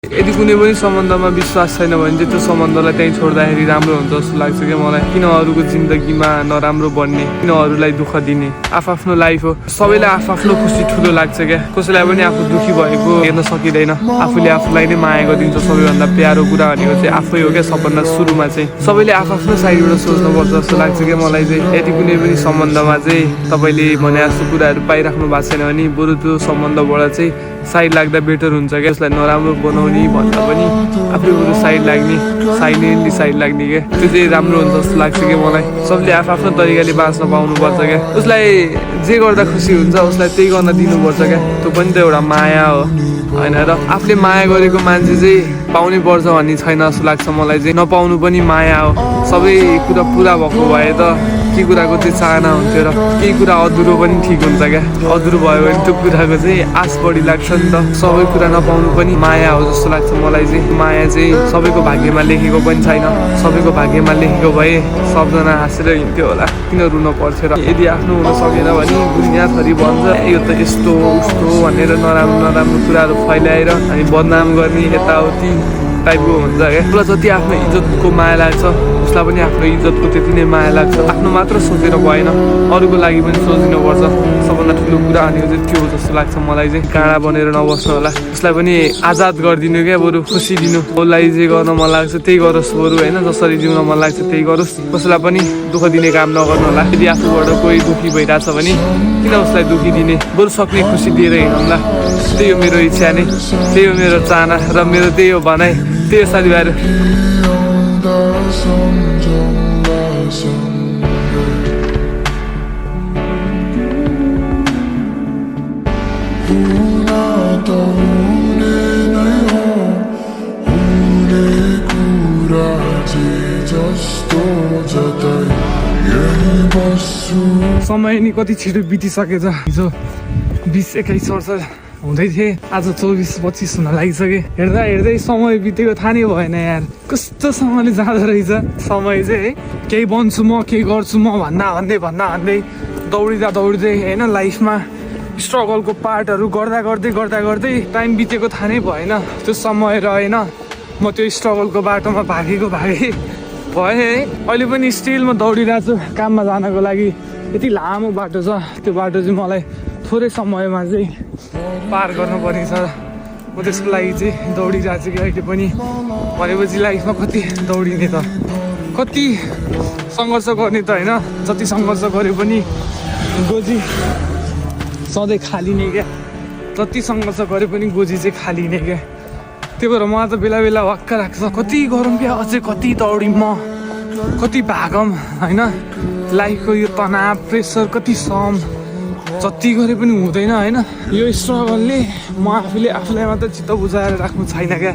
यदि कुनै पनि सम्बन्धमा विश्वास छैन भने चाहिँ त्यो सम्बन्धलाई त्यहीँ छोड्दाखेरि राम्रो हुन्छ जस्तो लाग्छ क्या मलाई। किन अरूको जिन्दगीमा नराम्रो बन्ने, किन अरूलाई दुःख दिने। आफ्नो लाइफ हो, सबैलाई आफ्नो खुसी ठुलो लाग्छ क्या। कसैलाई पनि आफू दुःखी भएको हेर्न सकिँदैन। आफूले आफूलाई नै माया गरिदिन्छ। सबैभन्दा प्यारो कुरा भनेको चाहिँ आफै हो क्या। सबभन्दा सुरुमा चाहिँ सबैले आफ्नो साइडबाट सोच्नुपर्छ जस्तो लाग्छ क्या मलाई चाहिँ। यदि कुनै पनि सम्बन्धमा चाहिँ तपाईँले भने जस्तो कुराहरू पाइराख्नु भएको छैन भने बरु त्यो सम्बन्धबाट चाहिँ साइड लाग्दा बेटर हुन्छ क्या। उसलाई नराम्रो बनाउने भन्दा पनि आफै बरु साइड लाग्ने, साइलेन्टली साइड लाग्ने क्या। त्यो चाहिँ राम्रो हुन्छ जस्तो लाग्छ कि मलाई। सबले आफ्नो तरिकाले बाँच्न पाउनुपर्छ क्या। उसलाई जे गर्दा खुसी हुन्छ उसलाई त्यही गर्न दिनुपर्छ क्या। त्यो पनि त एउटा माया हो होइन र। आफूले माया गरेको मान्छे चाहिँ पाउनै पर्छ भन्ने छैन जस्तो लाग्छ मलाई चाहिँ। नपाउनु पनि माया हो। सबै कुरा पुरा भएको भए त के कुराको चाहिँ चाहना हुन्थ्यो र केही कुरा अधुरो पनि ठिक हुन्छ क्या। अधुरो भयो भने त्यो कुराको चाहिँ आश बढी लाग्छ नि त। सबै कुरा नपाउनु पनि माया हो जस्तो लाग्छ मलाई चाहिँ। माया चाहिँ सबैको भाग्यमा लेखेको पनि छैन। सबैको भाग्यमा लेखेको भए सबजना हाँसेर हिँड्थ्यो होला, किन रुन पर्थ्यो र। यदि आफ्नो हुन सकेन भने दुनियाँभरि भन्छ यो त यस्तो उस्तो भनेर नराम्रो नराम्रो कुराहरू फैलाएर हामी बदनाम गर्ने यताउति टाइपको हुन्छ क्या। उसलाई जति आफ्नो इज्जतको माया लाग्छ उसलाई पनि आफ्नो इज्जतको त्यति नै माया लाग्छ। आफ्नो मात्र सोचेर भएन, अरूको लागि पनि सोचिनुपर्छ। सबभन्दा ठुलो कुरा भनेको चाहिँ त्यो हो जस्तो लाग्छ मलाई चाहिँ। काँडा बनेर नबस्नु होला। उसलाई पनि आजाद गरिदिनु क्या, बरु खुसी दिनु। उसलाई जे गर्न मन लाग्छ त्यही गरोस् बरु होइन। जसरी जिउन मन लाग्छ त्यही गरोस्। कसैलाई पनि दुःख दिने काम नगर्नु होला। यदि आफूबाट कोही दुःखी भइरहेछ भने किन उसलाई दुःखी दिने, बरु सक्ने खुसी दिएर हिँड्नुला। त्यही हो मेरो इच्छा नै, त्यही हो मेरो चाहना र मेरो त्यही हो भनाइ। त्यही हो साथीभाइहरू। समय नि कति छिटो बितिसकेछ। हिजो 20-21 वर्ष हुँदै थिएँ, आज 24-25 हुन लागिसके। हेर्दा हेर्दै समय बितेको थाहा नै भएन यार। कस्तोसँगले जाँदो रहेछ समय चाहिँ है। केही बन्छु म, केही गर्छु म भन्दै दौडिँदै होइन लाइफमा स्ट्रगलको पार्टहरू गर्दै टाइम बितेको थाहा नै भएन। त्यो समय रहेन, म त्यो स्ट्रगलको बाटोमा भागेँ भएँ है। अहिले पनि स्टिल म दौडिरहेको छु काममा जानको लागि। यति लामो बाटो छ, त्यो बाटो चाहिँ मलाई थोरै समयमा चाहिँ पार गर्नुपर्ने छ। म त्यसको लागि चाहिँ दौडिरहेको छु कि अहिले पनि। भनेपछि लाइफमा कति दौडिने त, कति सङ्घर्ष गर्ने त होइन। जति सङ्घर्ष गरे पनि गोजी सधैँ खाली नै क्या। जति सङ्घर्ष गरे पनि गोजी चाहिँ खाली नै क्या। त्यही भएर मलाई त बेला बेला वाक्क लाग्छ, कति गरौँ क्या, अझै कति दौडिम म, कति भागम होइन। लाइफको यो तनाव प्रेसर कति सहम, जति गरे पनि हुँदैन होइन। यो स्ट्रगलले म आफूलाई मात्र चित्त बुझाएर राख्नु छैन क्या।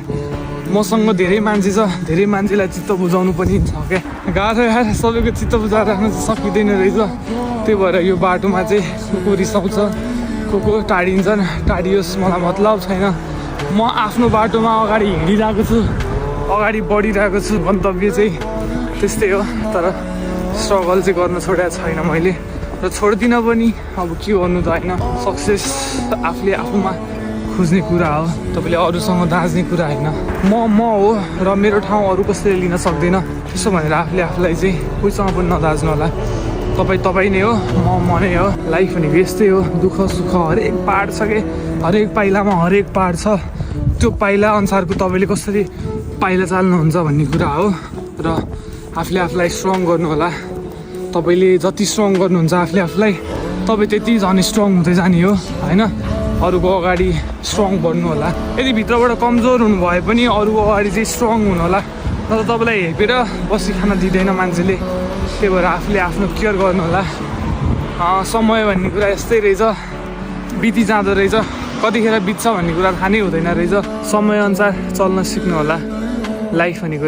मसँग धेरै मान्छे छ, धेरै मान्छेलाई चित्त बुझाउनु पनि छ क्या। गाह्रो यार, सबैको चित्त बुझाएर राख्नु चाहिँ सकिँदैन रहेछ। त्यही भएर यो बाटोमा चाहिँ को रिसाउँछ, को टाढिन्छन्, टाढियोस्, मलाई मतलब छैन। म आफ्नो बाटोमा अगाडि हिँडिरहेको छु, अगाडि बढिरहेको छु। गन्तव्य चाहिँ त्यस्तै हो, तर स्ट्रगल चाहिँ गर्न छोडेको छैन मैले र छोड्दिनँ पनि। अब के गर्नु त होइन। सक्सेस आफूले आफूमा खोज्ने कुरा हो, तपाईँले अरूसँग दाँच्ने कुरा होइन। म हो र मेरो ठाउँ अरू कसैले लिन सक्दैन। त्यसो भनेर आफूले आफूलाई चाहिँ कोहीसँग पनि नदाच्नु होला। तपाईँ नै हो, म नै हो। लाइफ भनेको यस्तै हो, दुःख सुख हरेक पार्ट छ कि। हरेक पाइलामा हरेक पार्ट छ। त्यो पाइला अनुसारको तपाईँले कसरी पाइला चाल्नुहुन्छ भन्ने कुरा हो। र आफूले आफूलाई स्ट्रङ गर्नु होला। तपाईँले जति स्ट्रङ गर्नुहुन्छ आफूले आफूलाई, तपाईँ त्यति झन् स्ट्रङ हुँदै जाने हो होइन। अरूको अगाडि स्ट्रङ बन्नु होला। यदि भित्रबाट कमजोर हुनु भए पनि अरूको अगाडि चाहिँ स्ट्रङ हुनु होला। तर तपाईँलाई हेपेर बसी खान दिँदैन मान्छेले। त्यही भएर आफूले आफ्नो केयर गर्नु होला। समय भन्ने कुरा यस्तै रहेछ, बिति जाँदो रहेछ। कतिखेर बित्छ भन्ने कुरा थाहा नै हुँदैन रहेछ। समयअनुसार चल्न सिक्नु होला। लाइफ भनेको